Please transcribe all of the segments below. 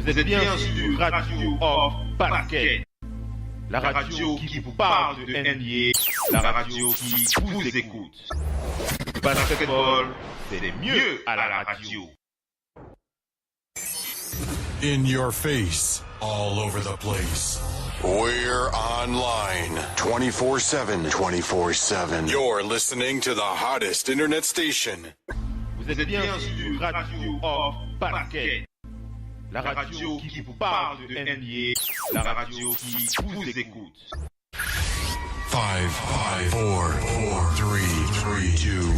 Vous êtes bien sur Radio Off Basket, la radio qui vous parle de NBA, la radio qui vous écoute. Basketball, c'est mieux à la radio. In your face, all over the place. We're online 24/7. 24/7. You're listening to the hottest internet station. Vous êtes bien sur Radio Off Basket, la radio qui vous parle de NBA, la radio qui vous écoute. 5, 4, 3, 2,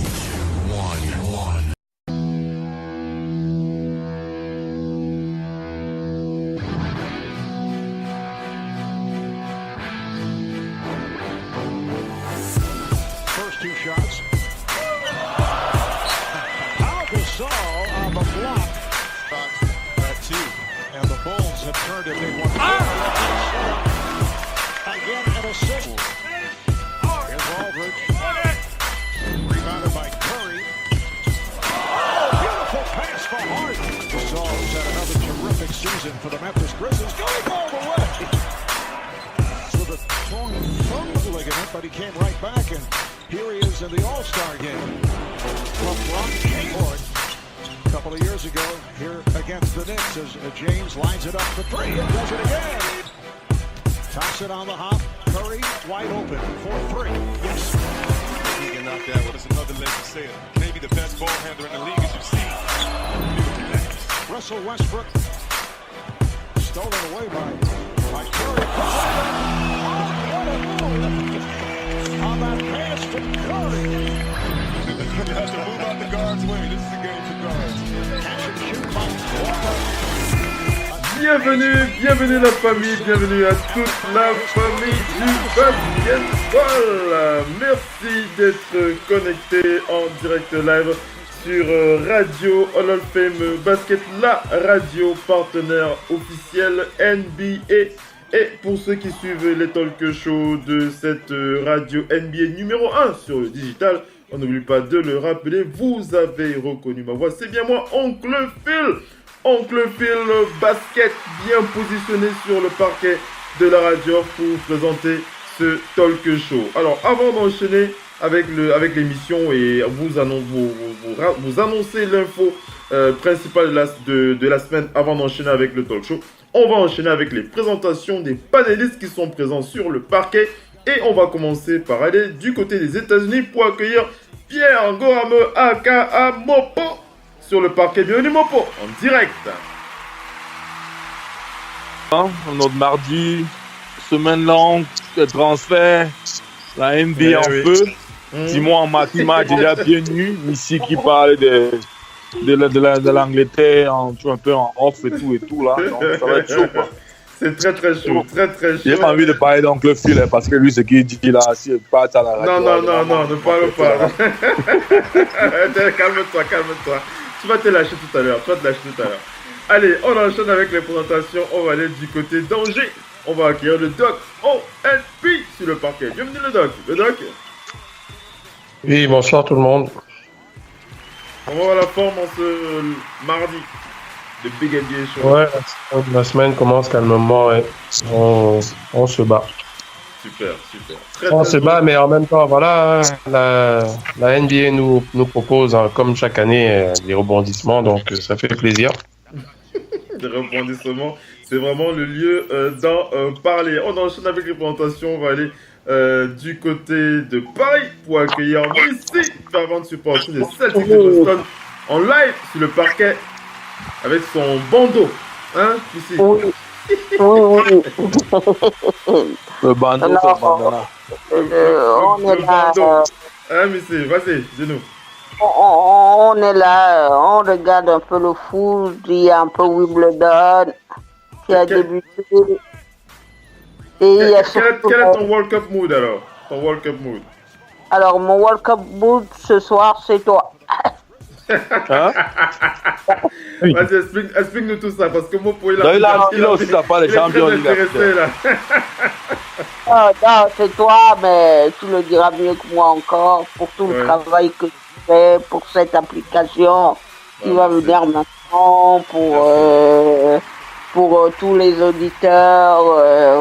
1. First two shots. Pau Gasol on the block. That two. And the Bulls have turned it. They want again at a single. Here's Aldridge. Rebounded by Curry. Oh, beautiful pass for Harden. Gasol's had another terrific season for the Memphis Grizzlies. Going all the way. With a torn thumb ligament, but he came right back, and here he is in the All-Star game. LeBron came for it a couple of years ago here against the Knicks as James lines it up for three and does it again. Toss it on the hop. Curry wide open for three. Yes. He can knock that. Well, it's another leg to say it. Maybe the best ball handler in the league as you've seen. Russell Westbrook stolen away by Curry. What a move on that pass to Curry. You have to move out the guard's way. This is a game for guards. Catch and shoot by Walker. Bienvenue la famille, bienvenue à toute la famille du basketball. Merci d'être connecté en direct live sur Radio Hall of Fame Basket, la radio partenaire officielle NBA. Et pour ceux qui suivent les talk shows de cette radio NBA numéro 1 sur le digital, on n'oublie pas de le rappeler, vous avez reconnu ma voix, c'est bien moi, Oncle Phil. Oncle Phil Basket, bien positionné sur le parquet de la radio pour présenter ce talk show. Alors, avant d'enchaîner avec l'émission et vous annoncer l'info principale de la semaine avant d'enchaîner avec le talk show, on va enchaîner avec les présentations des panélistes qui sont présents sur le parquet. Et on va commencer par aller du côté des États-Unis pour accueillir Pierre Gorame aka Mopo sur le parquet. Bienvenue Mopo, en direct. Notre mardi, semaine longue, le transfert, la NBA en feu. Dis-moi en mathématiques déjà bien nu, ici qui parle de l'Angleterre un peu en off et tout là, donc ça va être chaud quoi. C'est très chaud, très chaud. J'ai pas envie de parler d'Oncle Phil parce que lui, ce qu'il dit là, s'il part à la radio. Non, ne parle pas. Calme-toi. Tu vas te lâcher tout à l'heure. Allez, on enchaîne avec les présentations. On va aller du côté d'Angers. On va accueillir le Doc ONP sur le parquet. Bienvenue le Doc. Le Doc. Oui, bonsoir tout le monde. On va à la forme en ce mardi. Le Big NBA Show. Ouais, la semaine commence calmement et on se bat. Super. On se bat, mais en même temps, voilà, la NBA nous propose, comme chaque année, des rebondissements, donc ça fait plaisir. Des rebondissements, c'est vraiment le lieu d'en parler. On enchaîne avec les présentations, on va aller du côté de Paris pour accueillir Missy, fervente supporter des Celtics de Boston, en live sur le parquet avec son bandeau. Hein, Missy? Oui. Le bandeau, on est là. Hein, Missy, vas-y, dis-nous. On est là, on regarde un peu le foot, il y a un peu Wimbledon qui a débuté. Et quel est ton World Cup mood alors? Alors, mon World Cup mood ce soir, c'est toi. Hein? Vas-y, explique-nous tout ça, parce que moi, pour il a aussi la part des champions. Non, c'est toi, mais tu le diras mieux que moi encore, pour tout le travail que tu fais, pour cette application qui va venir maintenant, pour pour tous les auditeurs.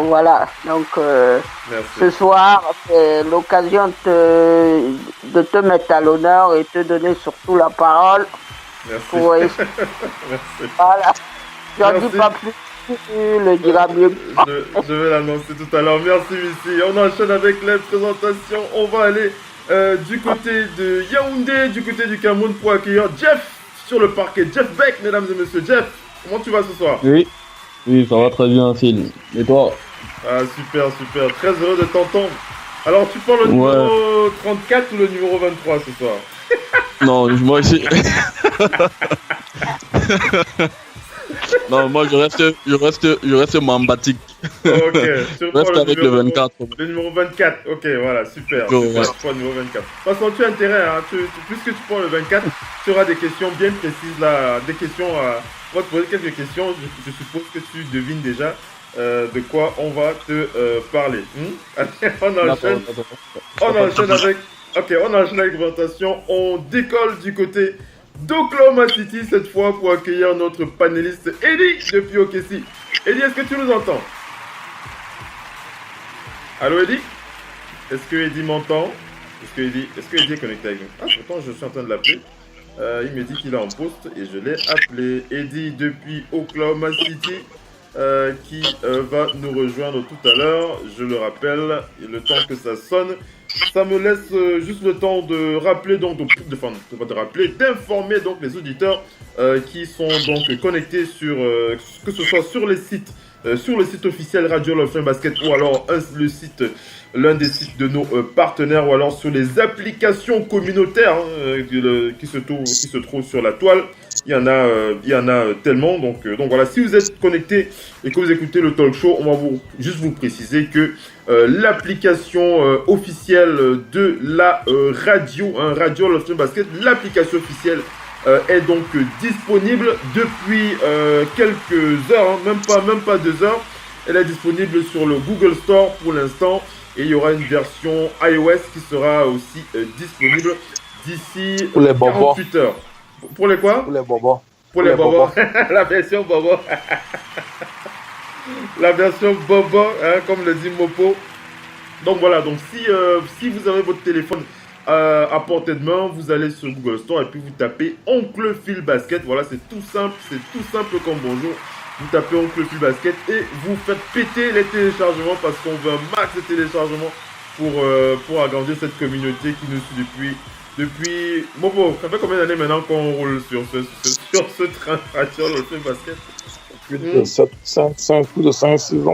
Voilà. Donc, ce soir, c'est l'occasion de te mettre à l'honneur et te donner surtout la parole. Merci. Merci. Voilà. Je n'en dis pas plus. Tu le diras mieux. Je vais l'annoncer tout à l'heure. Merci, Missy. On enchaîne avec les présentations. On va aller du côté de Yaoundé, du côté du Cameroun pour accueillir Jeff sur le parquet. Jeff Beck, mesdames et messieurs. Jeff, comment tu vas ce soir? Oui, ça va très bien, Phil. Et toi? Ah, super. Très heureux de t'entendre. Alors, tu parles le numéro 34 ou le numéro 23 ce soir? Non, moi aussi. Non, moi je reste mambatique. Ok, je reste avec le 24. Le numéro 24, ok, voilà, super. Oh, super, le numéro 24. De toute façon, tu as intérêt, hein, puisque tu prends le 24, tu auras des questions bien précises là, des questions, on va te poser quelques questions, je suppose que tu devines déjà de quoi on va te parler. On enchaîne avec présentation, on décolle du côté d'Oklahoma City cette fois pour accueillir notre panéliste Eddie depuis OKC. Eddie, est-ce que tu nous entends? Allô Eddie? Est-ce que Eddie m'entend? Est-ce que Eddie est connecté avec nous? Ah, pourtant je suis en train de l'appeler. Il me dit qu'il est en poste et je l'ai appelé. Eddie depuis Oklahoma City qui va nous rejoindre tout à l'heure. Je le rappelle, le temps que ça sonne. Ça me laisse juste le temps de rappeler donc d'informer donc les auditeurs qui sont donc connectés sur que ce soit sur les sites sur le site officiel Radio Hall of Fame Basket ou alors l'un des sites de nos partenaires ou alors sur les applications communautaires qui se trouvent sur la toile. Il y en a tellement, donc voilà, si vous êtes connecté et que vous écoutez le talk show, on va juste vous préciser que l'application officielle de la radio, Radio Hall of Fame Basket, l'application officielle est donc disponible depuis quelques heures, même pas 2 heures. Elle est disponible sur le Google Store pour l'instant et il y aura une version iOS qui sera aussi disponible d'ici 48 heures. Pour les quoi? Pour les bobos. Pour les bobos. La version bobo. La version bobo, hein, comme le dit Mopo. Donc voilà, donc si vous avez votre téléphone à portée de main, vous allez sur Google Store et puis vous tapez Oncle Phil Basket. Voilà, c'est tout simple comme bonjour. Vous tapez Oncle Phil Basket et vous faites péter les téléchargements parce qu'on veut un max de téléchargements pour agrandir cette communauté qui nous suit depuis... Mopo, ça fait combien d'années maintenant qu'on roule sur ce train Radio Hall of Fame Basket? Plus de 5-6 ans,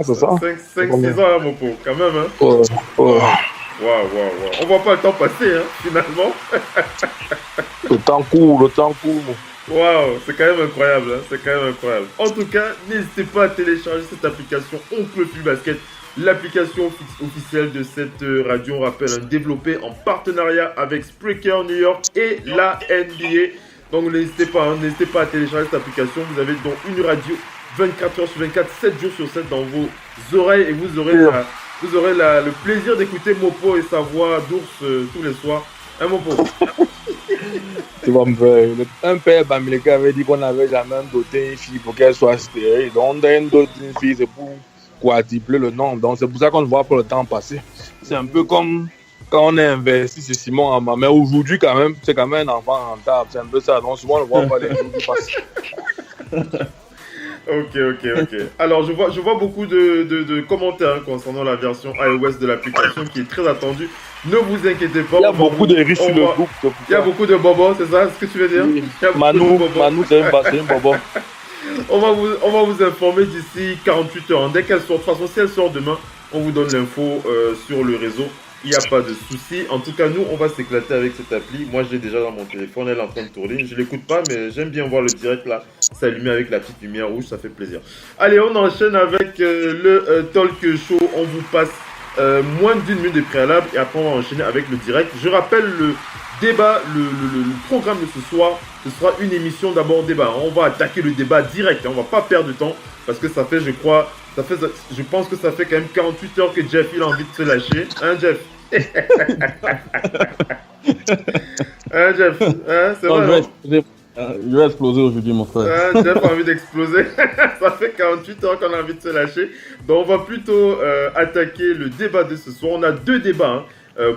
c'est ça? 5-6 ans, hein, Mopo, quand même, hein? Waouh. On voit pas le temps passer, hein, finalement. Le temps court. Waouh, c'est quand même incroyable, hein, En tout cas, n'hésitez pas à télécharger cette application Oncle Phil Basket, l'application officielle de cette radio, on rappelle, développée en partenariat avec Spreaker New York et la NBA. Donc n'hésitez pas à télécharger cette application. Vous avez donc une radio 24 heures sur 24, 7 jours sur 7 dans vos oreilles et vous aurez le plaisir d'écouter Mopo et sa voix d'ours tous les soirs. Hein, Mopo? Tu vas me faire. Un père américain avait dit qu'on n'avait jamais doté une fille pour qu'elle soit stérile. Donc, on a une doté une fille, c'est pour quadrupler le nombre. Donc, c'est pour ça qu'on ne voit pas le temps passer. C'est un peu comme quand on est investi, c'est Simon à ma mère. Aujourd'hui, quand même, c'est quand même un enfant rentable. C'est un peu ça. Donc, souvent, on ne voit pas les jours qui passent. Ok. Alors, je vois beaucoup de commentaires concernant la version iOS de l'application qui est très attendue. Ne vous inquiétez pas. Il y a beaucoup de riches sur le groupe. Il y a beaucoup de bobos, c'est ça ce que tu veux dire? Oui. Manu, c'est un bobo. On va vous informer d'ici 48 heures. Dès qu'elle sort, de toute façon, si elle sort demain, on vous donne l'info sur le réseau. Il n'y a pas de souci. En tout cas, nous, on va s'éclater avec cette appli. Moi, je l'ai déjà dans mon téléphone. Elle est en train de tourner. Je ne l'écoute pas, mais j'aime bien voir le direct là s'allumer avec la petite lumière rouge. Ça fait plaisir. Allez, on enchaîne avec le talk show. On vous passe moins d'1 minute de préalable et après, on va enchaîner avec le direct. Je rappelle le débat, le programme de ce soir. Ce sera une émission d'abord débat. On va attaquer le débat direct. On ne va pas perdre de temps parce que ça fait, je pense que ça fait quand même 48 heures que Jeff il a envie de se lâcher. Hein, Jeff? Hein, Jeff? Hein, c'est vrai, Je vais exploser aujourd'hui, mon frère. Jeff a envie d'exploser. Ça fait 48 heures qu'on a envie de se lâcher. Donc, on va plutôt attaquer le débat de ce soir. On a 2 débats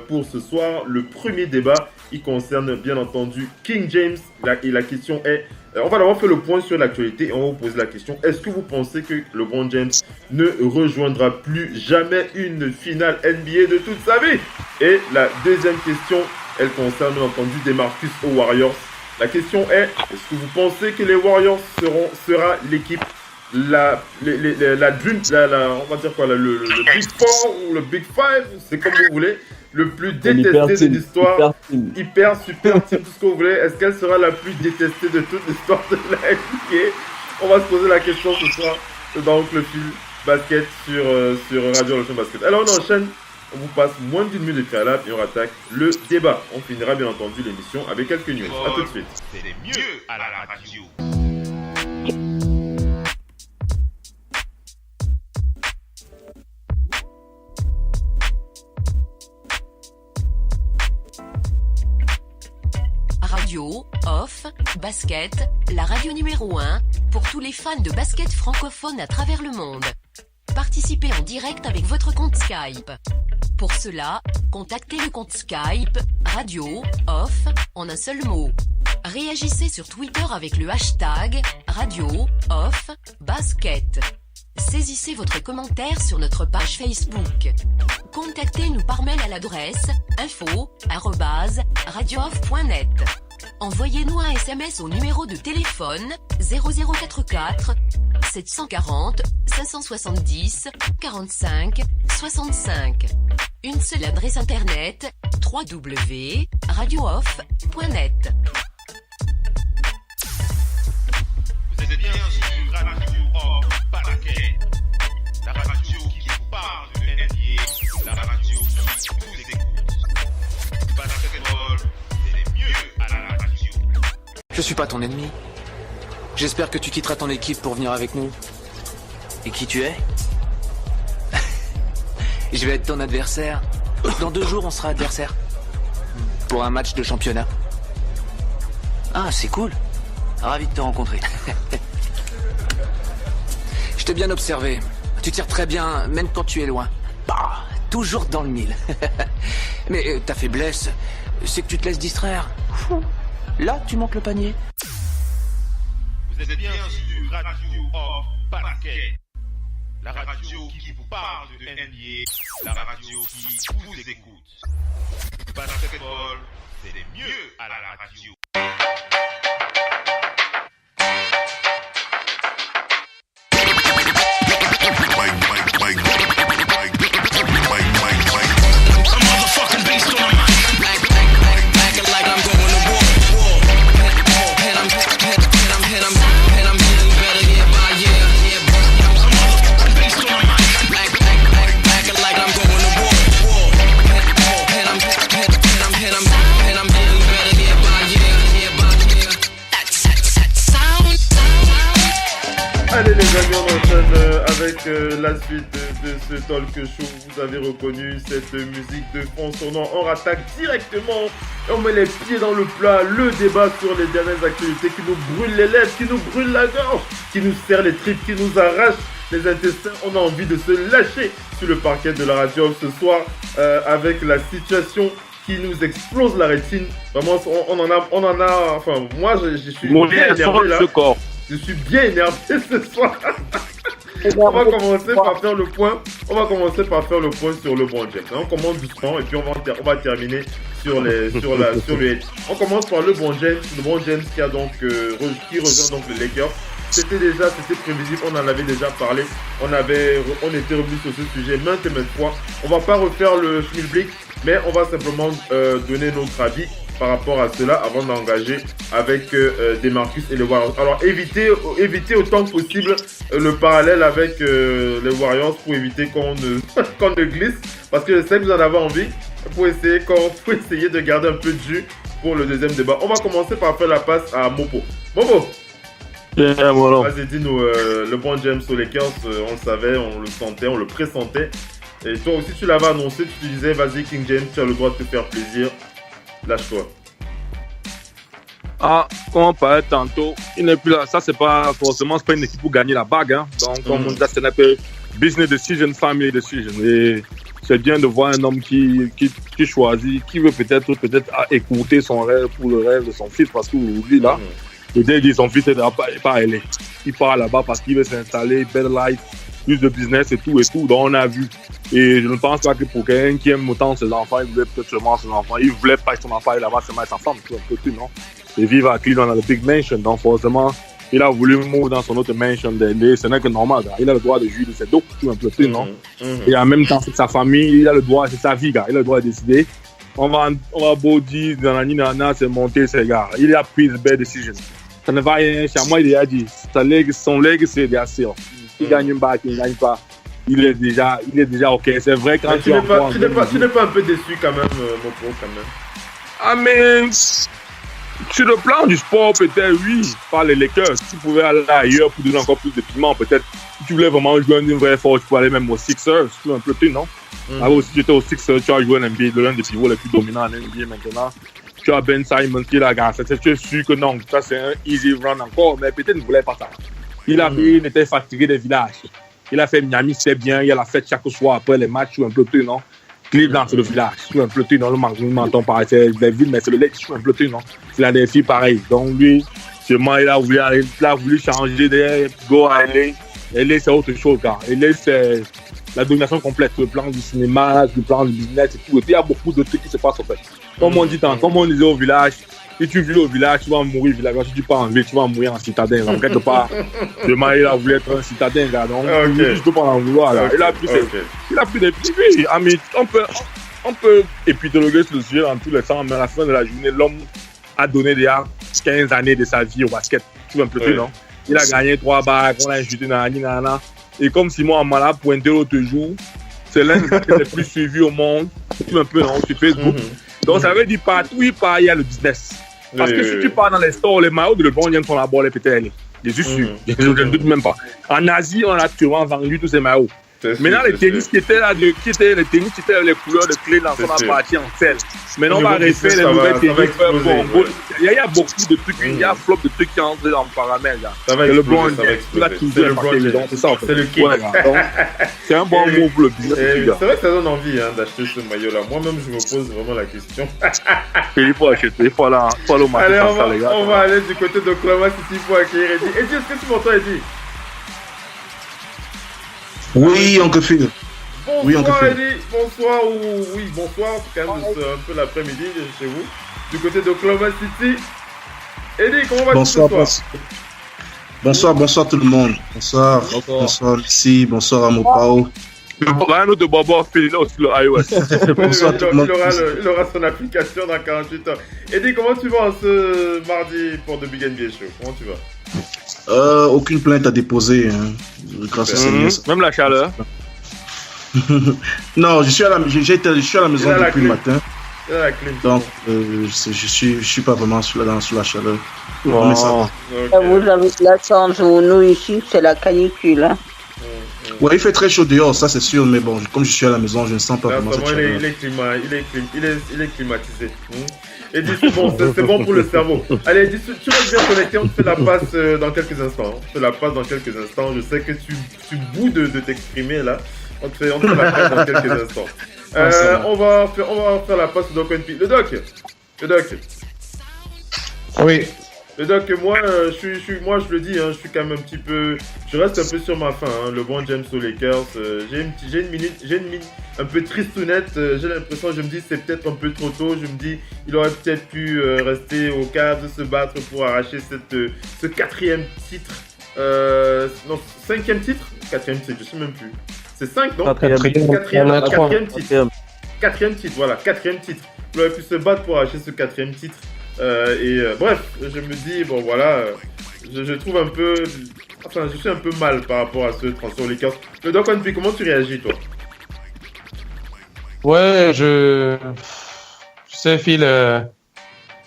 pour ce soir. Le premier débat, il concerne bien entendu King James. Et la question est, on va d'abord faire le point sur l'actualité et on va vous poser la question. Est-ce que vous pensez que LeBron James ne rejoindra plus jamais une finale NBA de toute sa vie? Et la deuxième question, elle concerne bien entendu DeMarcus aux Warriors. La question est, est-ce que vous pensez que les Warriors sera l'équipe, on va dire quoi, le Big Four ou le Big Five, c'est comme vous voulez, le plus détesté de l'histoire, hyper super team, tout ce que vous voulez. Est-ce qu'elle sera la plus détestée de toute l'histoire de la NBA? On va se poser la question ce soir dans le fil basket sur Radio Ocean Basket. Alors on enchaîne. On vous passe moins d'une minute de préalable et on attaque le débat. On finira bien entendu l'émission avec quelques news. A tout de suite. C'est les mieux à la radio. Radio, off, basket, la radio numéro 1 pour tous les fans de basket francophone à travers le monde. Participez en direct avec votre compte Skype. Pour cela, contactez le compte Skype Radio Off en un seul mot. Réagissez sur Twitter avec le hashtag Radio Off Basket. Saisissez votre commentaire sur notre page Facebook. Contactez-nous par mail à l'adresse info@radiooff.net. Envoyez-nous un SMS au numéro de téléphone 0044 740 570 45 65. Une seule adresse internet www.radiooff.net. Vous êtes bien sur Radio Off Basket, la radio qui vous parle de NBA, la radio qui vous écoute. Basketball, c'est les mieux à la radio. Je suis pas ton ennemi. J'espère que tu quitteras ton équipe pour venir avec nous. Et qui tu es? Je vais être ton adversaire. Dans 2 jours, on sera adversaire. Pour un match de championnat. Ah, c'est cool. Ravi de te rencontrer. Je t'ai bien observé. Tu tires très bien, même quand tu es loin. Bah, toujours dans le mille. Mais ta faiblesse, c'est que tu te laisses distraire. Là, tu manques le panier. Vous êtes bien sur Radio Off Basket, la radio qui vous parle de NBA, la radio qui vous écoute. Basketball, c'est les mieux à la radio. Allez les amis, on enchaîne avec la suite de ce talk show. Vous avez reconnu cette musique de fond sonore. On rattaque directement et on met les pieds dans le plat. Le débat sur les dernières actualités qui nous brûlent les lèvres, qui nous brûlent la gorge, qui nous serrent les tripes, qui nous arrachent les intestins. On a envie de se lâcher sur le parquet de la radio ce soir avec la situation qui nous explose la rétine. Vraiment, on en a, enfin, moi je suis bien énervé là. Je suis bien énervé ce soir. On va commencer par faire le point. On va commencer par faire le point sur LeBron James. On commence doucement et puis on va terminer sur le hate. On commence par LeBron James qui a donc qui rejoint donc les Lakers. C'était prévisible, on en avait déjà parlé. On était revenu sur ce sujet maintes et maintes fois. On va pas refaire le schmilblick, mais on va simplement donner notre avis par rapport à cela avant d'engager avec DeMarcus et les Warriors. Alors évitez autant que possible le parallèle avec les Warriors pour éviter qu'on ne glisse, parce que je sais que vous en avez envie, pour essayer de garder un peu de jus pour le deuxième débat. On va commencer par faire la passe à Mopo. Mopo, vas-y, dis-nous, LeBron James aux Lakers, on le savait, on le sentait, on le pressentait. Et toi aussi tu l'avais annoncé, tu te disais, vas-y King James, tu as le droit de te faire plaisir. Lâche-toi. Comme on parlait tantôt, il n'est plus là. Ça, c'est pas une équipe pour gagner la bague. Hein. Donc, comme on dit, c'est un peu business decision, family decision. Et c'est bien de voir un homme qui choisit, qui veut peut-être écouter son rêve pour le rêve de son fils. Parce qu'aujourd'hui, là, peut-être que son fils n'est pas à LA. Il part là-bas parce qu'il veut s'installer, better life, plus de business et tout. Donc, on a vu. Et je ne pense pas que pour quelqu'un qui aime autant ses enfants, il voulait peut-être seulement ses enfants. Il voulait pas que son enfant aille là-bas seulement avec sa femme, tout un peu plus, non? Et vivre à Cleveland dans le big mansion. Donc, forcément, il a voulu mourir dans son autre mansion d'LA. Ce n'est que normal, gars. Il a le droit de jouir de ses dos, tout un peu plus, non? Et en même temps, c'est sa famille, il a le droit, c'est sa vie, gars. Il a le droit de décider. On va beau dire, nanana, c'est monté, c'est gars. Il a pris the bad decision. Ça ne va rien chez moi, il a dit. Son leg, c'est bien sûr. S'il gagne une bague, il ne gagne pas. Il est déjà OK. C'est vrai quand tu n'es pas un peu déçu quand même, mon pro, quand même. Ah, mais sur le plan du sport, peut-être, oui, par les Lakers. Si tu pouvais aller ailleurs pour donner encore plus de piment, peut-être, si tu voulais vraiment jouer une vraie force, tu pouvais aller même aux Sixers, tu un peu plus, non? Alors, si tu étais aux Sixers, tu as joué en NBA, l'un des pivots les plus dominants en NBA maintenant. Tu as Ben Simmons qui est là, gars. Tu es sûr que non, ça c'est un easy run encore, mais peut-être il ne voulait pas ça. Il était fatigué des villages. Il a fait Miami, c'est bien, il y a la fête chaque soir après les matchs, un peu plus, non? Cleveland, c'est le village, un peu plus, non? Le menton pareil, c'est des villes, mais c'est le lake, un peu plus, non? C'est la défi pareil. Donc lui, sûrement, il a voulu changer de go à LA. LA, c'est autre chose, gars. LA, c'est la domination complète, le plan du cinéma, le plan du business et tout. Et puis, il y a beaucoup de trucs qui se passent, en fait. Comme on disait au village, si tu vis au village, tu vas mourir au village. Si tu pars en ville, tu vas mourir en citadin. Donc, quelque part, demain, il a voulu être un citadin, gars. Donc, je peux pas en vouloir, là. Il a pris des petits. Oui, on peut épithéloguer sur le sujet dans tous les sens, mais à la fin de la journée, l'homme a donné déjà 15 années de sa vie au basket. Tu vois un peu plus, non? Il a gagné 3 bagues, on l'a injuté dans la Et comme Simon Amala pointé l'autre jour, c'est l'un des les plus suivis au monde. Tu vois un peu, non? Sur Facebook. Donc, ça veut dire partout, il y a le business. Parce que si tu pars dans les stores, les maillots de LeBron James sont là-bas, les peut-être. Je suis sûr. Je ne doute même pas. En Asie, on a toujours vendu tous ces maillots. Maintenant, les tennis qui étaient là, les tennis qui étaient les couleurs de clés dans son partie en sel. Maintenant, on va refaire les nouvelles tennis. Il y a beaucoup de trucs, il y a flop de trucs qui entrent dans le paramètre. Le LeBron James, c'est ça en fait. C'est le king. C'est un bon mot pour le business. C'est vrai que ça donne envie d'acheter ce maillot-là. Moi-même, je me pose vraiment la question. Il faut acheter, il faut aller au marché. Allez, on va aller du côté de Oklahoma City pour accueillir Eddie. Eddie, est-ce que tu m'entends, Eddie? Oui, Oncle Phil. Bonsoir, Eddie. Bonsoir, bonsoir. En tout cas, c'est un peu l'après-midi chez vous. Du côté d'Oklahoma City. Eddie, comment vas-tu ce soir? Bonsoir tout le monde. Bonsoir Lucie, bonsoir à Mopao. Un autre Bobo Phil, là aussi le iOS. Bonsoir tout le monde. Il aura son application dans 48 heures. Eddie, comment tu vas ce mardi pour The Big NBA Show? Comment tu vas? Aucune plainte à déposer, hein. Grâce à Seigneur. Même la chaleur. Non, je suis à la maison depuis le matin. La clim. Donc, je suis pas vraiment sous la chaleur. Wow. Vous avez de la chance, nous ici, c'est la canicule. Hein. Ouais, il fait très chaud dehors, ça c'est sûr, mais bon, comme je suis à la maison, je ne sens pas vraiment cette chaleur. Il est climatisé. Et dis, c'est bon pour le cerveau. Allez, dis, tu restes bien connecté, on te fait la passe dans quelques instants. Je sais que tu boudes de t'exprimer là. On te fait la passe dans quelques instants. On va faire la passe au Doc NP. Le Doc. Oui. Le Doc, moi, je le dis, je suis quand même un petit peu... Je reste un peu sur ma faim, LeBron James aux Lakers. J'ai une minute un peu tristounette. J'ai l'impression, je me dis, c'est peut-être un peu trop tôt. Je me dis, il aurait peut-être pu rester au Cavs, se battre pour arracher ce 4e titre. Non, 5e titre? 4e titre, je sais même plus. C'est 5, non? 4e titre. 4e titre, voilà, 4e titre. Il aurait pu se battre pour arracher ce 4e titre. Bref, je me dis, bon voilà, je trouve un peu... Enfin, je suis un peu mal par rapport à ce transfert aux Lakers. Le Doc One P, comment tu réagis, toi? Ouais, je sais, Phil,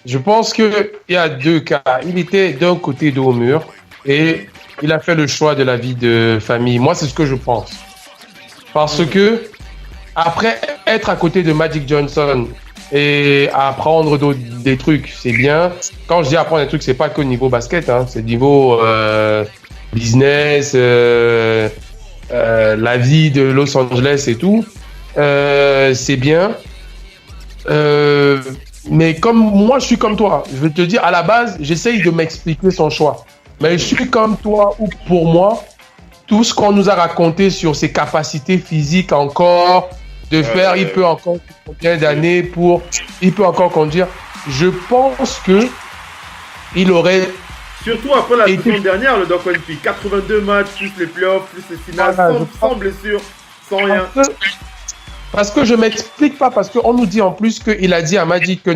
je pense qu'il y a deux cas. Il était d'un côté dos au mur et il a fait le choix de la vie de famille. Moi, c'est ce que je pense. Parce que, après être à côté de Magic Johnson, et apprendre des trucs, c'est bien. Quand je dis apprendre des trucs, c'est pas que niveau basket, hein, c'est niveau business, la vie de Los Angeles et tout. C'est bien. Mais comme moi, je suis comme toi. Je vais te dire, à la base, j'essaye de m'expliquer son choix. Mais je suis comme toi, ou pour moi, tout ce qu'on nous a raconté sur ses capacités physiques encore, de faire, il peut encore combien d'années il peut encore conduire. Je pense que il aurait... Surtout après la saison dernière, le Doc Wenpi, 82 matchs, plus les playoffs, plus les finales, sans blessure, sans rien. Parce que je m'explique pas, parce qu'on nous dit en plus qu'il a dit à Magic que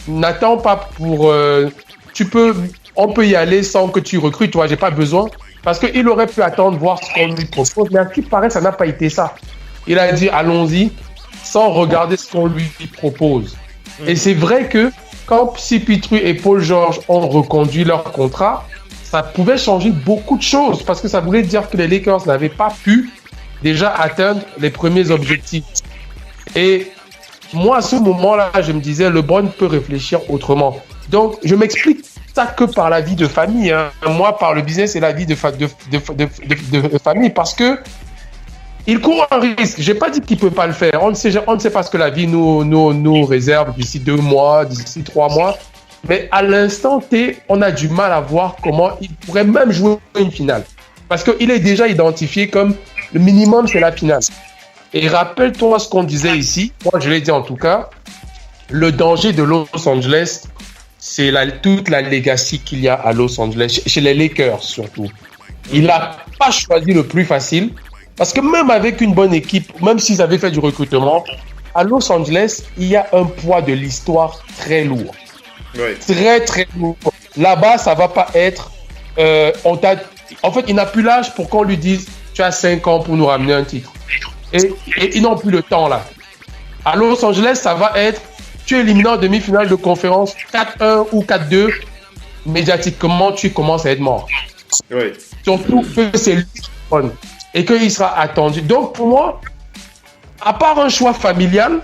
n'attends pas pour... on peut y aller sans que tu recrutes, toi, j'ai pas besoin. Parce qu'il aurait pu attendre, voir ce qu'on lui propose, mais à ce qui paraît, ça n'a pas été ça. Il a dit, allons-y, sans regarder ce qu'on lui propose. Et c'est vrai que quand CP3 et Paul George ont reconduit leur contrat, ça pouvait changer beaucoup de choses, parce que ça voulait dire que les Lakers n'avaient pas pu déjà atteindre les premiers objectifs. Et moi, à ce moment-là, je me disais, LeBron peut réfléchir autrement. Donc, je m'explique ça que par la vie de famille. Hein. Moi, par le business et la vie de famille, parce que il court un risque. J'ai pas dit qu'il peut pas le faire. On ne sait pas ce que la vie nous réserve d'ici 2 mois, d'ici 3 mois. Mais à l'instant T, on a du mal à voir comment il pourrait même jouer une finale. Parce qu'il est déjà identifié comme le minimum, c'est la finale. Et rappelle-toi ce qu'on disait ici. Moi, je l'ai dit en tout cas. Le danger de Los Angeles, c'est toute la legacy qu'il y a à Los Angeles, chez les Lakers surtout. Il n'a pas choisi le plus facile, parce que même avec une bonne équipe, même s'ils avaient fait du recrutement, à Los Angeles, il y a un poids de l'histoire très lourd. Oui. Très, très lourd. Là-bas, ça ne va pas être... en fait, il n'a plus l'âge pour qu'on lui dise « Tu as 5 ans pour nous ramener un titre. » Et ils n'ont plus le temps là. À Los Angeles, ça va être... Tu es éliminé en demi-finale de conférence 4-1 ou 4-2, médiatiquement, tu commences à être mort. Oui. Surtout que c'est lui et qu'il sera attendu. Donc, pour moi, à part un choix familial,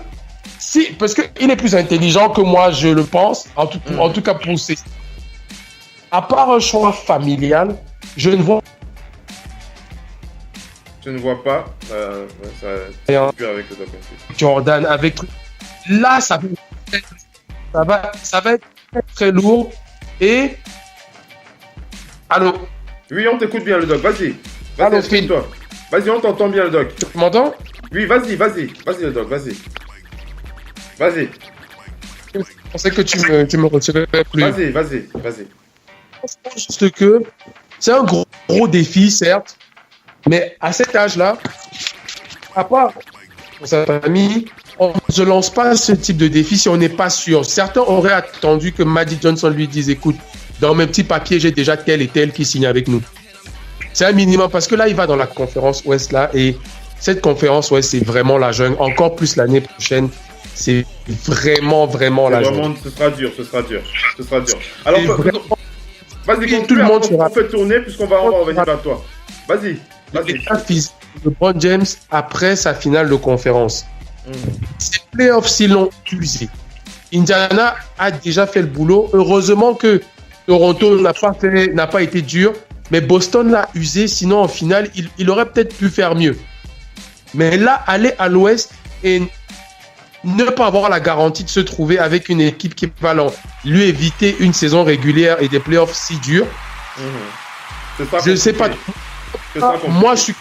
parce qu'il est plus intelligent que moi, je le pense, en tout cas pour ces... À part un choix familial, je ne vois pas. Ça avec le Jordan, avec... Là, ça va être très, très lourd. Et... Allô? Oui, on t'écoute bien, le doc. Vas-y, explique-toi. Vas-y, on t'entend bien, le doc. Tu m'entends? Oui, vas-y, le doc, vas-y. Je pensais que tu me retirais plus. Vas-y. Juste que c'est un gros défi, certes, mais à cet âge-là, à part pour sa famille, on ne lance pas ce type de défi si on n'est pas sûr. Certains auraient attendu que Magic Johnson lui dise, écoute, dans mes petits papiers, j'ai déjà tel et tel qui signe avec nous. C'est un minimum, parce que là, il va dans la conférence Ouest, là, et cette conférence Ouest, c'est vraiment la jungle. Encore plus l'année prochaine, c'est vraiment la jungle. Ce sera dur. Alors, vas-y, tout le monde sera... On fait tourner, puisqu'on va revenir vers toi. Vas-y. LeBron James, après sa finale de conférence, ces playoffs, s'ils l'ont usé. Indiana a déjà fait le boulot. Heureusement que Toronto n'a pas été dur, mais Boston l'a usé. Sinon, en finale, il aurait peut-être pu faire mieux. Mais là, aller à l'Ouest et ne pas avoir la garantie de se trouver avec une équipe qui va lui éviter une saison régulière et des playoffs si durs. Je ne sais pas. Moi, je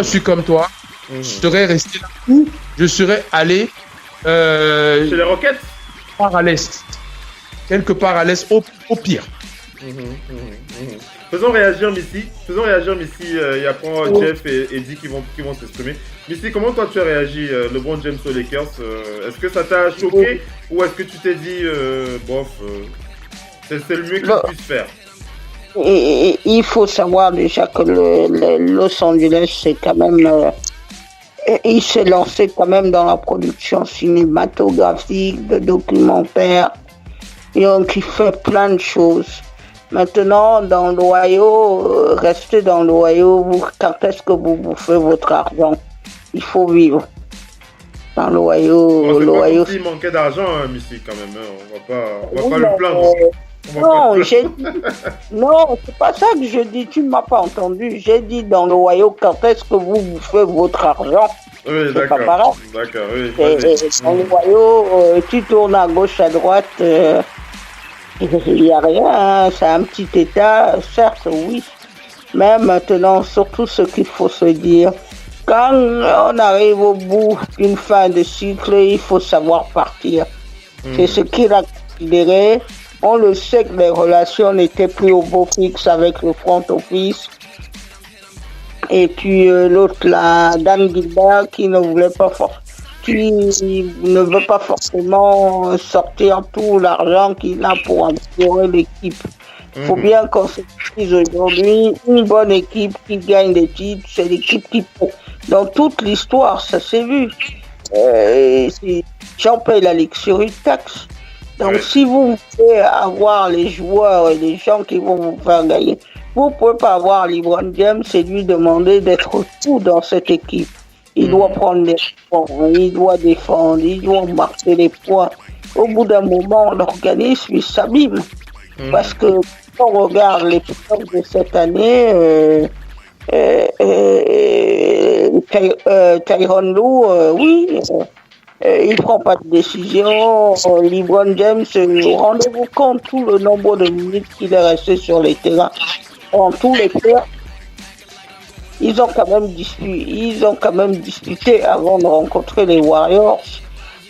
suis comme toi. Je serais resté là où je serais allé chez les Rockets, à l'Est. Quelque part à l'Est, au pire. Faisons réagir Missy. Il y a Jeff et Eddie qui vont s'exprimer. Missy, comment toi tu as réagi LeBron James aux Lakers? Est-ce que ça t'a choqué ou est-ce que tu t'es dit c'est le mieux qu'il puisse faire? Il faut savoir déjà que Los Angeles, c'est quand même... il s'est lancé quand même dans la production cinématographique, de documentaires. Et donc, il fait plein de choses. Maintenant, dans l'Ohio, restez dans l'Ohio. Quand est-ce que vous bouffez votre argent? Il faut vivre. Dans l'Ohio. Il manquait d'argent, hein, Missy, quand même. On va pas le plaindre. Non, c'est pas ça que je dis. Tu ne m'as pas entendu. J'ai dit dans l'Ohio, quand est-ce que vous bouffez votre argent? Oui, d'accord. Pas pareil. D'accord, oui. Dans l'Ohio, tu tournes à gauche, à droite, il n'y a rien. Hein. C'est un petit État, certes, oui. Mais maintenant, surtout ce qu'il faut se dire, quand on arrive au bout d'une fin de cycle, il faut savoir partir. C'est ce qu'il a considéré. On le sait que les relations n'étaient plus au beau fixe avec le front office. Et puis l'autre là, Dan Gilbert, qui ne veut pas forcément sortir tout l'argent qu'il a pour améliorer l'équipe. Il faut bien qu'on se dise aujourd'hui, une bonne équipe qui gagne des titres, c'est l'équipe qui peut. Dans toute l'histoire, ça s'est vu. J'en paye la Ligue sur une taxe. Donc si vous voulez avoir les joueurs et les gens qui vont vous faire gagner, vous ne pouvez pas avoir LeBron James et lui demander d'être tout dans cette équipe. Il doit prendre les points, il doit défendre, il doit marquer les points. Au bout d'un moment, l'organisme, il s'abîme. Parce que quand on regarde les playoffs de cette année, Tyronn Lue, oui, il prend pas de décision. LeBron James, rendez-vous compte tout le nombre de minutes qu'il est resté sur les terrains. En tous les cas, ils ont quand même disputé avant de rencontrer les Warriors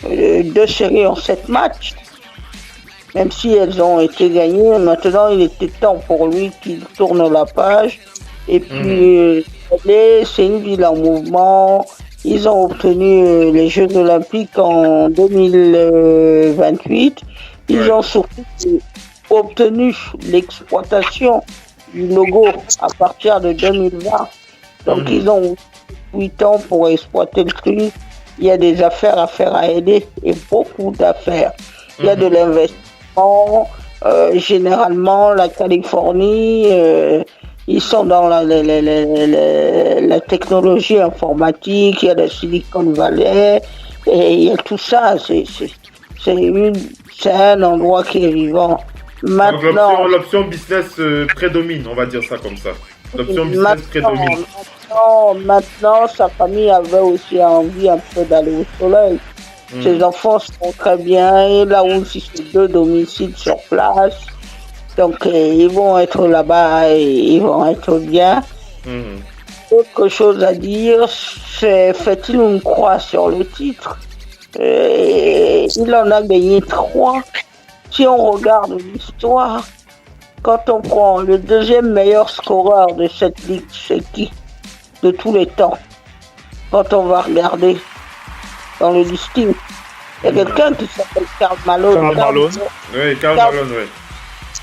2 séries en 7 matchs. Même si elles ont été gagnées, maintenant il était temps pour lui qu'il tourne la page. Et puis, c'est une ville en mouvement. Ils ont obtenu les Jeux Olympiques en 2028. Ils ont surtout obtenu l'exploitation du logo à partir de 2020. Donc ils ont 8 ans pour exploiter le truc. Il y a des affaires à faire à aider et beaucoup d'affaires. Il y a de l'investissement. Généralement, la Californie, ils sont dans la technologie informatique, il y a la Silicon Valley, et il y a tout ça. C'est un endroit qui est vivant. Maintenant, l'option business prédomine, on va dire ça comme ça. L'option business prédomine. Maintenant, sa famille avait aussi envie un peu d'aller au soleil. Ses enfants sont très bien, et là aussi c'est 2 domiciles sur place. Donc ils vont être là-bas et ils vont être bien. Autre chose à dire, c'est fait-il une croix sur le titre? Il en a gagné 3. Si on regarde l'histoire, quand on prend le 2e meilleur scoreur de cette ligue, c'est qui? De tous les temps. Quand on va regarder dans le listing, il y a quelqu'un qui s'appelle Karl Malone. Oui, Karl Malone, oui.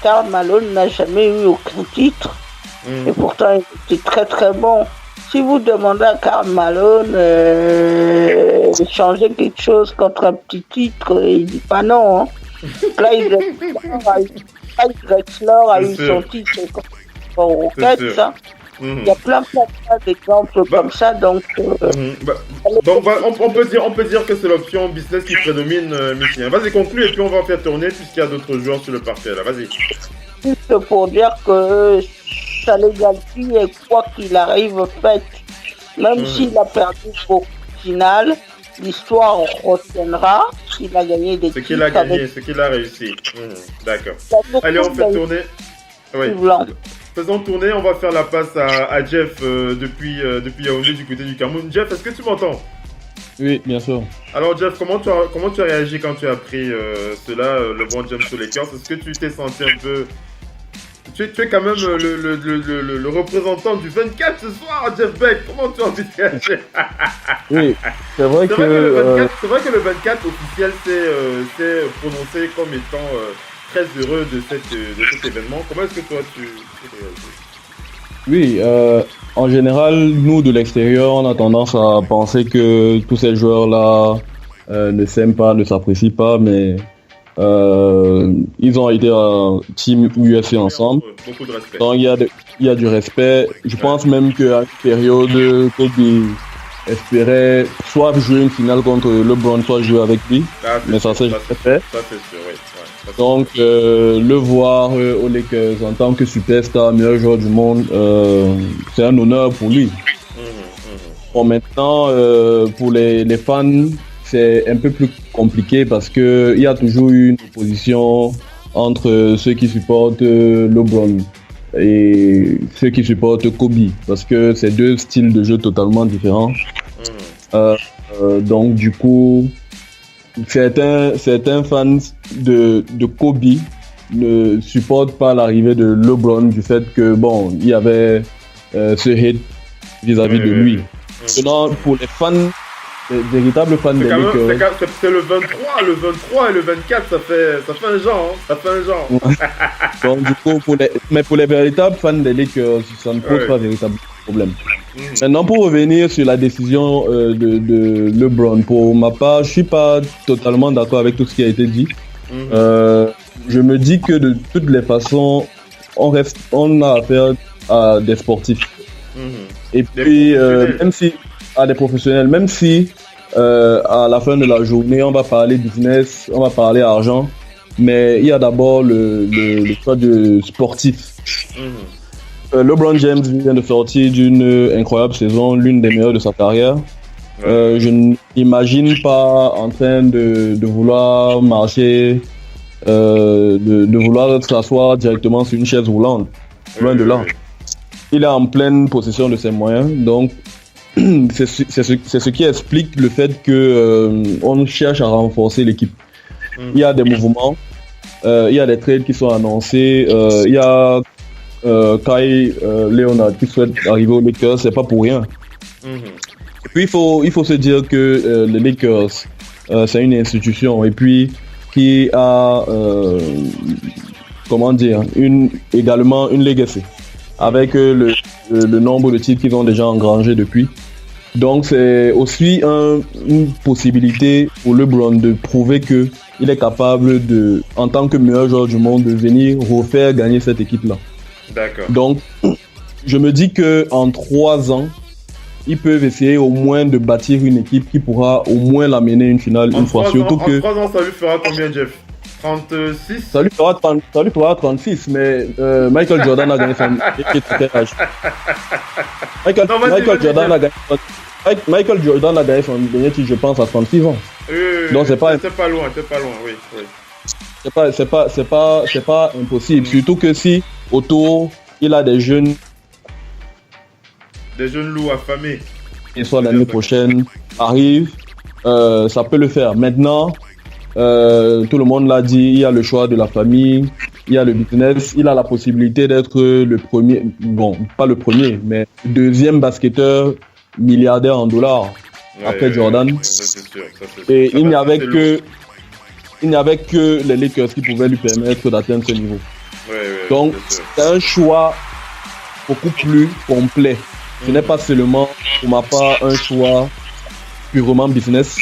Karl Malone n'a jamais eu aucun titre. Et pourtant, il était très très bon. Si vous demandez à Karl Malone de changer quelque chose contre un petit titre, il dit pas non. Hein. Clyde Drexler a eu son titre au Rockets. Ça. Il y a plein d'exemples comme ça, donc... on peut dire que c'est l'option business qui prédomine, Missy. Vas-y, conclue, et puis on va en faire tourner, puisqu'il y a d'autres joueurs sur le parquet, là. Vas-y. Juste pour dire que ça l'égalifie, et quoi qu'il arrive, fait, même s'il a perdu au final, l'histoire retiendra qu'il a gagné des titres. Ce qu'il a gagné, ce qu'il a réussi. D'accord. Allez, on fait tourner. Oui. Faisons tourner, on va faire la passe à Jeff depuis Yaoundé du côté du Cameroun. Jeff, est-ce que tu m'entends? Oui, bien sûr. Alors Jeff, comment tu as réagi quand tu as appris cela, LeBron James aux Lakers? Est-ce que tu t'es senti un peu... Tu es quand même le représentant du 24 ce soir, Jeff Beck. Comment tu as envie de réagir? Oui, c'est vrai que le 24 officiel s'est prononcé comme étant... très heureux de cet événement. Comment est-ce que toi tu réagis? Oui, en général, nous de l'extérieur, on a tendance à penser que tous ces joueurs-là ne s'aiment pas, ne s'apprécient pas, mais ils ont été un team UFC ensemble. Beaucoup de respect. Donc il y a du respect. Je pense même qu'à une période, espérait soit jouer une finale contre LeBron, soit jouer avec lui. Mais ça s'est jamais fait. Ça, c'est sûr, oui. Ouais, donc, le voir aux Lakers en tant que superstar, meilleur joueur du monde, c'est un honneur pour lui. Bon, maintenant, pour les fans, c'est un peu plus compliqué parce qu'il y a toujours eu une opposition entre ceux qui supportent LeBron et ceux qui supportent Kobe, parce que c'est deux styles de jeu totalement différents. Donc du coup, certains fans de Kobe ne supportent pas l'arrivée de LeBron du fait que bon, il y avait ce hate vis-à-vis de lui. Maintenant, pour les fans, les véritables fans des Lakers, c'est le 23 et le 24, ça fait un genre. Hein. Ça fait un genre. Donc du coup, pour les véritables fans des Lakers, ça ne pose pas véritablement problème. Maintenant, pour revenir sur la décision de LeBron, pour ma part, je suis pas totalement d'accord avec tout ce qui a été dit. Je me dis que de toutes les façons, on a affaire à des sportifs. Et puis, même si à des professionnels, même si à la fin de la journée, on va parler business, on va parler argent, mais il y a d'abord le choix de sportif. LeBron James vient de sortir d'une incroyable saison, l'une des meilleures de sa carrière. Je n'imagine pas en train de vouloir marcher, de vouloir s'asseoir directement sur une chaise roulante. Loin de là. Il est en pleine possession de ses moyens, donc c'est ce qui explique le fait que on cherche à renforcer l'équipe. Il y a des mouvements, il y a des trades qui sont annoncés, il y a Kawhi Leonard qui souhaite arriver aux Lakers, c'est pas pour rien. Et puis il faut se dire que les Lakers c'est une institution et puis qui a également une legacy avec le nombre de titres qu'ils ont déjà engrangé depuis. Donc c'est aussi une possibilité pour LeBron de prouver que il est capable de, en tant que meilleur joueur du monde, de venir refaire gagner cette équipe-là. D'accord. Donc je me dis que en 3 ans, ils peuvent essayer au moins de bâtir une équipe qui pourra au moins l'amener une finale une fois. Surtout que en 3 ans, ça lui fera combien, Jeff? 36? Ça lui fera 36, mais Michael Jordan a gagné son âge. Michael Jordan a gagné son dernier titre, je pense, à 36 ans. Donc c'est pas loin, oui. C'est pas impossible. Surtout que si autour il a des jeunes loups affamés, et soit l'année prochaine arrive, ça peut le faire. Maintenant, tout le monde l'a dit, il y a le choix de la famille, il y a le business, il a la possibilité d'être le premier, bon, pas le premier, mais le deuxième basketteur milliardaire en dollars après Jordan. Ça, c'est sûr. Et il n'y avait que les Lakers qui pouvaient lui permettre d'atteindre ce niveau. Donc, c'est un choix beaucoup plus complet. Ce n'est pas seulement, pour ma part, un choix purement business.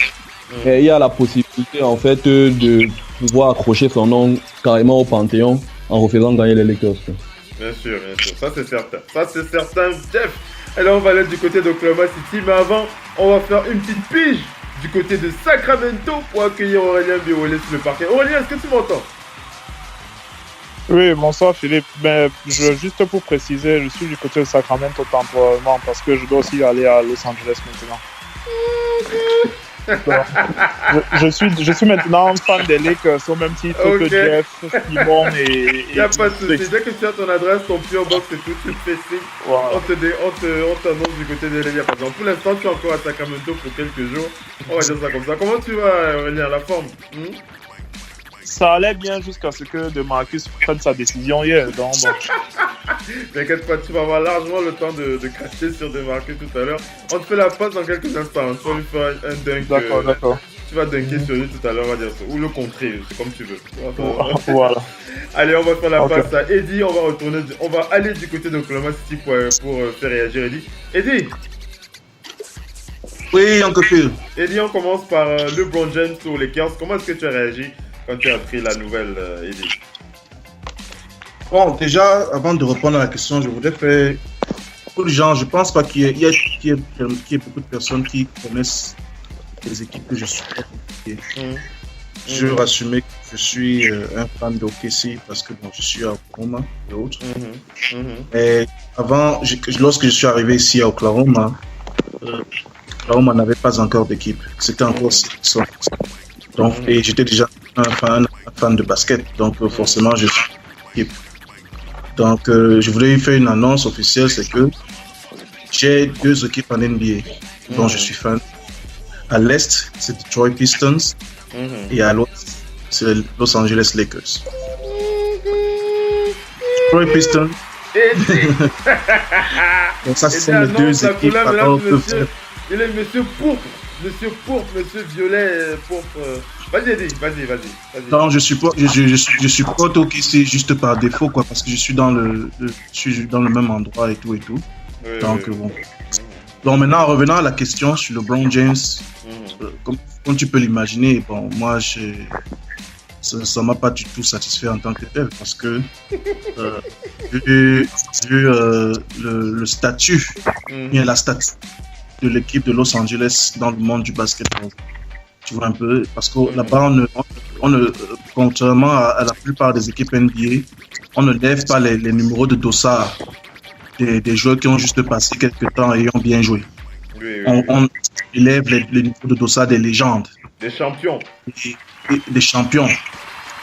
Et il y a la possibilité, en fait, de pouvoir accrocher son nom carrément au Panthéon en refaisant gagner les Lakers. Bien sûr. Ça, c'est certain. Jeff, et là, on va aller du côté d'Oklahoma City. Mais avant, on va faire une petite pige du côté de Sacramento pour accueillir Aurélien Birollet sur le parquet. Aurélien, est-ce que tu m'entends? Oui, bonsoir Philippe. Ben, juste pour préciser, je suis du côté de Sacramento temporairement parce que je dois aussi aller à Los Angeles maintenant. Je suis maintenant fan des Lakers au même titre que Jeff, Simon et... Il n'y a pas de souci. Dès que tu as ton adresse, ton PO Box et tout, tu te fais signe. Voilà. On t'annonce du côté des Lakers. Pour l'instant, tu es encore à Sacramento pour quelques jours. On va dire ça comme ça. Comment tu vas, Aurélien, la forme? Ça allait bien jusqu'à ce que DeMarcus prenne sa décision hier. Donc... T'inquiète pas, tu vas avoir largement le temps de cracher sur DeMarcus tout à l'heure. On te fait la passe dans quelques instants. Tu vas lui faire un dunk. D'accord. Tu vas dunker sur lui tout à l'heure, on va dire ça. Ou le contrer, c'est comme tu veux. Voilà. Allez, on va faire la passe à Eddie. On va aller du côté d'Oklahoma City pour faire réagir Eddie. Eddie. Oui, Uncle Phil. Eddie, on commence par LeBron James sur les Lakers. Comment est-ce que tu as réagi quand tu as appris la nouvelle, Eddie? Bon, déjà, avant de répondre à la question, je voudrais faire beaucoup de gens, je pense pas qu'il y ait beaucoup de personnes qui connaissent les équipes que je supporte. Je veux assumer que je suis un fan d'OKC parce que bon, je suis à Oklahoma et autres. Et avant, lorsque je suis arrivé ici à Oklahoma, Oklahoma n'avait pas encore d'équipe. C'était encore ça. Donc, et j'étais déjà un fan de basket, donc forcément je suis équipe. Donc je voulais faire une annonce officielle, c'est que j'ai 2 équipes en NBA dont je suis fan. À l'est, c'est Detroit Pistons et à l'ouest, c'est les Los Angeles Lakers. Detroit Pistons. Donc ça, ce sont les 2 équipes. Il est monsieur pourpre, monsieur violet pourpre. Vas-y. Non, je supporte OKC juste par défaut, quoi, parce que je suis dans le même endroit et tout. Oui, donc bon. Donc maintenant, en revenant à la question sur LeBron James, comme tu peux l'imaginer, bon, moi, ça m'a pas du tout satisfait en tant que tel, parce que vu le statut, bien la statut de l'équipe de Los Angeles dans le monde du basketball. Tu vois un peu, parce que là-bas, on ne, contrairement à la plupart des équipes NBA, on ne lève pas les numéros de dossard des joueurs qui ont juste passé quelques temps et ont bien joué. On élève les niveaux de dossard des légendes. Des champions. Des champions.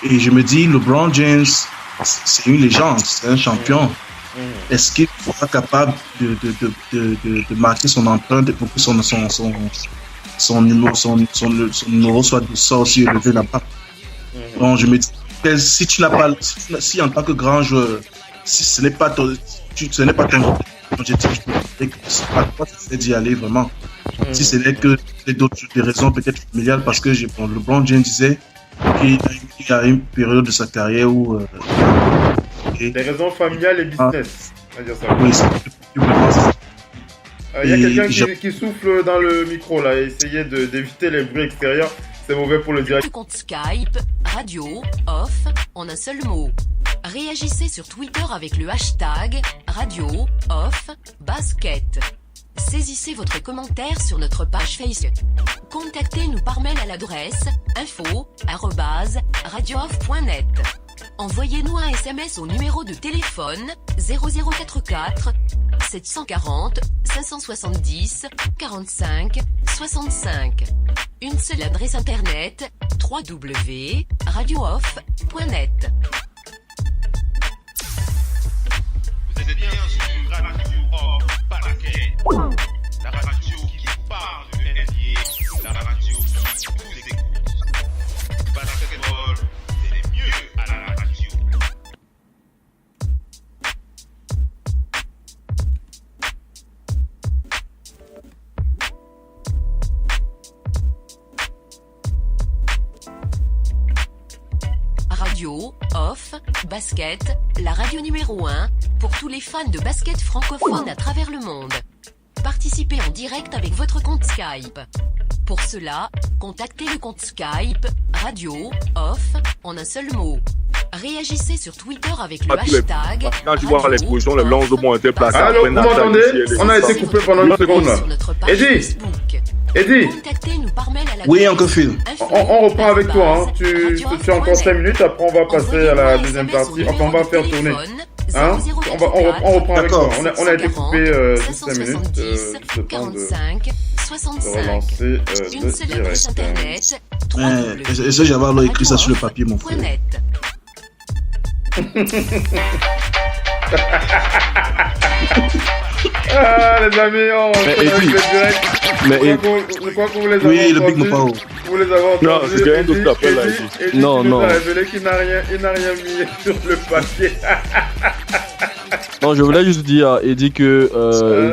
Et je me dis, LeBron James, c'est une légende, c'est un champion. Est-ce qu'il sera capable de marquer son empreinte pour que son numéro soit de ça aussi élevé là-bas? Donc je me dis, si tu n'as pas, si en tant que grand joueur, si ce n'est pas ton objectif, c'est pas toi qui essaie d'y aller vraiment. Si ce n'est que des raisons peut-être familiales, parce que LeBron James disait qu'il y a une période de sa carrière où des raisons familiales et business. On va dire ça. Oui, il y a quelqu'un qui souffle dans le micro là, essayez d'éviter les bruits extérieurs, c'est mauvais pour le direct. Compte Skype, radio, off, en un seul mot. Réagissez sur Twitter avec le hashtag radio, off, basket. Saisissez votre commentaire sur notre page Facebook. Contactez-nous par mail à l'adresse info@radiooff.net. Envoyez-nous un SMS au numéro de téléphone 0044 740 570 45 65. Une seule adresse internet www.radiooff.net. Vous êtes bien sur Radio Off Basket, la radio qui parle de NBA, la radio qui vous écoute. Basketball, c'est mieux à la radio. Radio, off, basket, la radio numéro 1 pour tous les fans de basket francophone à travers le monde. Participez en direct avec votre compte Skype. Pour cela, contactez le compte Skype radio, off, en un seul mot. Réagissez sur Twitter avec le hashtag. Quand tu vois les positions, les longs ont été placés. Allô, vous m'entendez? On a été coupé pendant une seconde là. Eddie, oui, Uncle Phil. On reprend avec toi. Hein. Tu as encore 5 minutes. Après, on va passer à la deuxième partie. Enfin, on va faire tourner. Hein? On reprend avec toi. On a été coupé 5 minutes. Le temps de relancer le direct. Est-ce que j'avais écrit ça sur le papier, mon frère? Ah, les amis, on avec le direct. Je crois que vous les avez oui, entendus. le Big Mopao. Vous les avez entendus. Non, c'est rien d'autre t'appelles là. Non. Il a révélé qu'il n'a rien mis sur le papier. Non, je voulais juste dire à Eddie que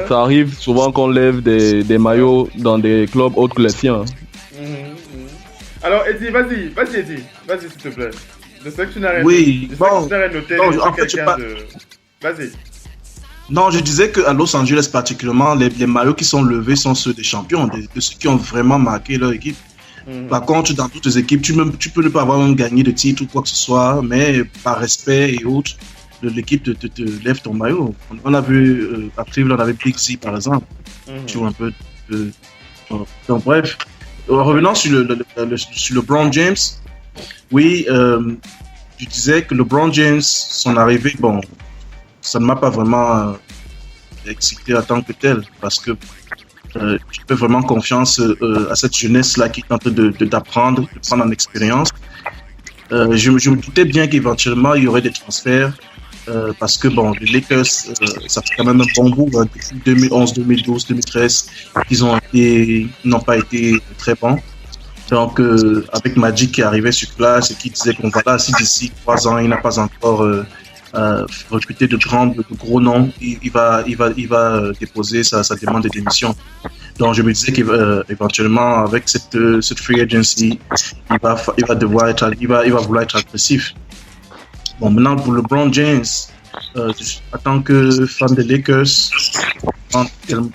ça arrive souvent qu'on lève des maillots dans des clubs autres que les siens. Alors, Eddie, vas-y, Eddie. Vas-y, s'il te plaît. Je sais que tu n'as rien oui, bon. Noté en fait, Vas-y. Non, je disais qu'à Los Angeles particulièrement, les maillots qui sont levés sont ceux des champions, de ceux qui ont vraiment marqué leur équipe. Par contre, dans toutes les équipes, tu peux ne pas avoir même gagné de titre ou quoi que ce soit, mais par respect et autres, de l'équipe te lève ton maillot. On a vu à Cleveland, on avait Big Z par exemple. Toujours un peu donc bref, revenant sur le LeBron James, oui, je disais que LeBron James, son arrivée, bon, ça ne m'a pas vraiment excité en tant que tel, parce que je fais vraiment confiance à cette jeunesse-là qui tente d'apprendre, de prendre en expérience. Je me doutais bien qu'éventuellement il y aurait des transferts, parce que bon, les Lakers, ça fait quand même un bon bout, hein, depuis 2011, 2012, 2013, ils n'ont pas été très bons. Donc, avec Magic qui arrivait sur place et qui disait qu'on va là, si d'ici 3 ans, il n'a pas encore recruté de gros noms, il va déposer sa demande de démission. Donc, je me disais qu'éventuellement, avec cette free agency, il va vouloir être agressif. Bon, maintenant, pour LeBron James, en tant que fan des Lakers,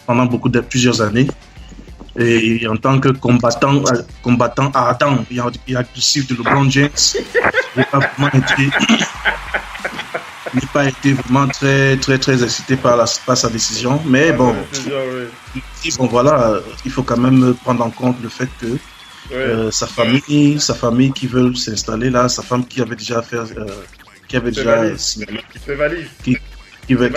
pendant plusieurs années, et en tant que combattant ardent et agressif de LeBron James, je n'ai pas été vraiment très excité par sa décision. Mais bon, voilà, il faut quand même prendre en compte le fait que sa famille qui veut s'installer là, sa femme qui avait déjà fait, qui veut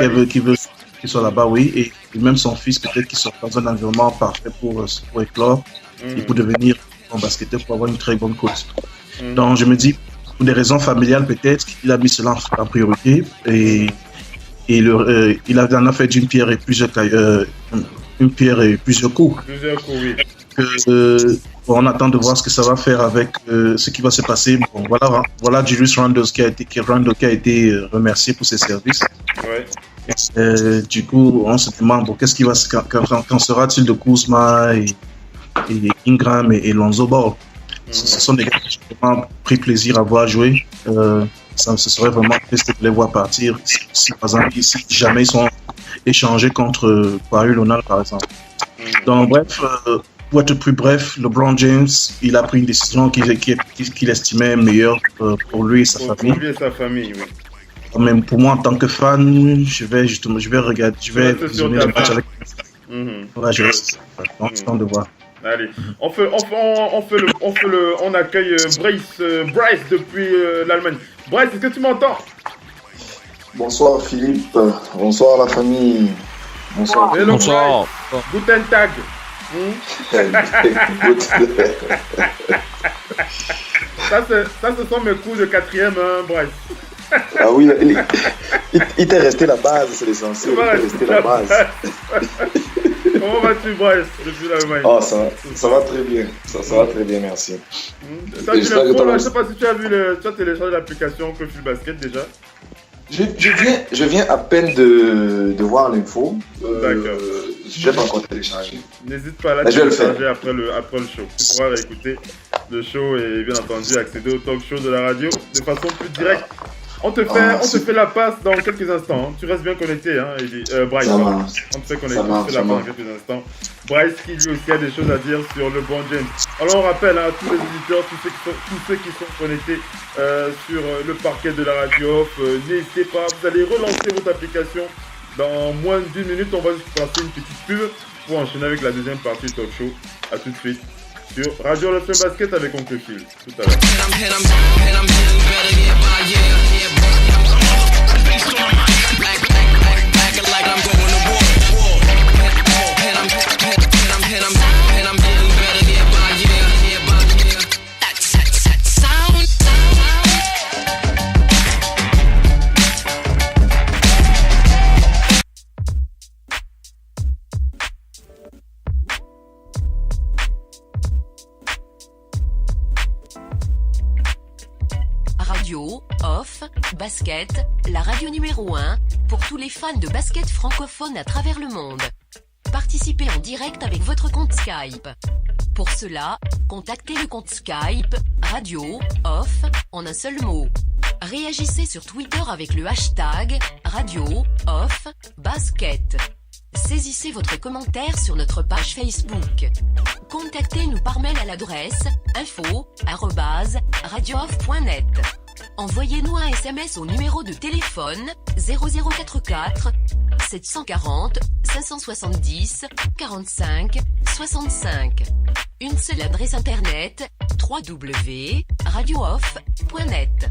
qu'il soit là-bas, oui, et même son fils peut-être qu'il soit dans un environnement parfait pour éclore et pour devenir un basketteur, pour avoir une très bonne coach. Donc je me dis, pour des raisons familiales peut-être, qu'il a mis cela en priorité et il en a fait d'une pierre et plusieurs coups. Oui. On attend de voir ce que ça va faire avec ce qui va se passer. Bon, voilà Julius Randle qui a été remercié pour ses services. Ouais. Du coup, on se demande bon, qu'est-ce qui va qu'en sera-t-il de Kuzma et Ingram et Lonzo Ball. Ce sont des gars que j'ai vraiment pris plaisir à voir jouer. Ce serait vraiment triste de les voir partir si par exemple si jamais ils sont échangés contre Kawhi Leonard par exemple. Donc bref, pour être plus bref, LeBron James, il a pris une décision qu'il estimait meilleure pour lui et sa famille. Pour lui et sa famille, oui. Même pour moi en tant que fan, je vais visionner le match avec. Ouais, c'est temps de voir. Allez, on accueille Bryce depuis l'Allemagne. Bryce, est-ce que tu m'entends? Bonsoir Philippe, bonsoir la famille. Bonsoir. Hello, bonsoir. Guten Tag. Ça, ce sont mes coups de 4e, hein, Bryce. Ah oui, il t'est resté la base, c'est l'essentiel. Il t'est resté la base. Comment vas-tu, Bryce, depuis l'Allemagne? Oh, ça va très bien. Ça va très bien, merci. Je sais pas si tu as téléchargé l'application Coffee Basket déjà. Je viens à peine de voir l'info. D'accord. Je vais pas encore télécharger. N'hésite pas à la télécharger après le show. Tu pourras écouter le show et bien entendu accéder au talk show de la radio de façon plus directe. On te fait la passe dans quelques instants. Hein. Tu restes bien connecté, hein, Bryce. On te fait connecter, on te fait la passe dans quelques instants. Bryce qui lui aussi a des choses à dire sur LeBron James. Alors on rappelle à tous les auditeurs, tous ceux qui sont connectés sur le parquet de la radio, n'hésitez pas, vous allez relancer votre application. Dans moins d'1 minute, on va juste passer une petite pub pour enchaîner avec la deuxième partie du talk show. A tout de suite sur Radio Hall of Fame Basket avec Oncle Phil. Tout à l'heure. Radio, off, basket, la radio numéro 1 pour tous les fans de basket francophone à travers le monde. Participez en direct avec votre compte Skype. Pour cela, contactez le compte Skype Radio, off, en un seul mot. Réagissez sur Twitter avec le hashtag Radio, off, basket. Saisissez votre commentaire sur notre page Facebook. Contactez-nous par mail à l'adresse info@radiooff.net. Envoyez-nous un SMS au numéro de téléphone 0044 740 570 45 65. Une seule adresse internet www.radiooff.net.